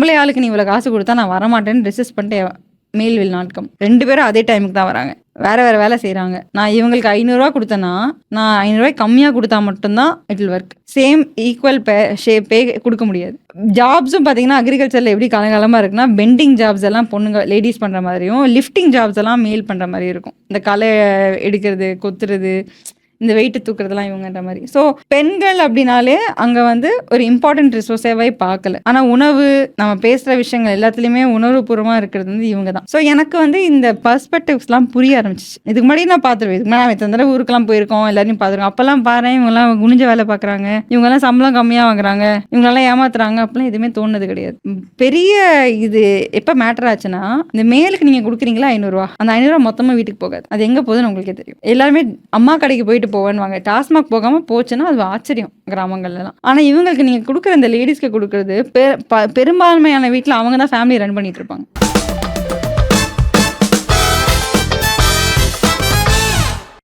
பொம்பளை ஆளுக்கு நீ இவ்வளோ காசு கொடுத்தா நான் வரமாட்டேன்னு ரெசிஸ்ட் பண்ணிட்டு மேல் வில் நாட் கம். 2 பேரும் அதே டைமுக்கு தான் வராங்க. வேற வேற வேலை செய்கிறாங்க. நான் இவங்களுக்கு 500 கொடுத்தேன்னா நான் 500 கம்மியாக கொடுத்தா மட்டும்தான் it will work. Same equal pay கொடுக்க முடியாது. ஜாப்ஸும் பார்த்தீங்கன்னா அக்ரிகல்ச்சரில் எப்படி காலகாலமாக இருக்குன்னா பெண்டிங் ஜாப்ஸ் எல்லாம் பொண்ணுங்க லேடிஸ் பண்ணுற மாதிரியும் லிஃப்டிங் ஜாப்ஸ் எல்லாம் மேல் பண்ணுற மாதிரி இருக்கும். இந்த களை எடுக்கிறது, கொத்துறது, இந்த வெயிட்டு தூக்குறதுலாம் இவங்கன்ற மாதிரி. ஸோ பெண்கள் அப்படின்னாலே அங்கே வந்து ஒரு இம்பார்ட்டன்ட் ரிசோர்ஸாகவே பார்க்கல. ஆனால் உணவு, நம்ம பேசுகிற விஷயங்கள் எல்லாத்துலேயுமே உணர்வுபூர்வமாக இருக்கிறது வந்து இவங்க தான். ஸோ எனக்கு வந்து இந்த பர்ஸ்பெக்டிவ்ஸ்லாம் புரிய ஆரம்பிச்சிச்சு. இதுக்கு முன்னாடி நான் பார்த்துருவேன். இதுக்கு முன்னாடி எத்தனை தடவை ஊருக்கெல்லாம் போயிருக்கோம், எல்லாரையும் பார்த்துருக்கோம். அப்போல்லாம் பாரு இவங்கெல்லாம் குனிஞ்ச வேலை பார்க்குறாங்க, இவங்கெல்லாம் சம்பளம் கம்மியாக வாங்குறாங்க, இவங்கெல்லாம் ஏமாத்துறாங்க, அப்பெல்லாம் எதுவுமே தோணுது கிடையாது. பெரிய இது எப்போ மேட்டர் ஆச்சுன்னா, இந்த மேலுக்கு நீங்கள் கொடுக்குறீங்களா 500 அந்த 500 மொத்தமாக வீட்டுக்கு போகாது. அது எங்கே போகுதுன்னு உங்களுக்கே தெரியும். எல்லாருமே அம்மா கடைக்கு போயிட்டு போவான்னு டாஸ்மாக் போகாம போச்சுன்னா அது ஆச்சரியம் கிராமங்கள்லாம். ஆனா இவங்களுக்கு நீங்க கொடுக்குற இந்த லேடிஸ்க்கு கொடுக்கறது பெரும்பான்மையான வீட்டில் அவங்க தான் ஃபேமிலி ரன் பண்ணிட்டு இருப்பாங்க.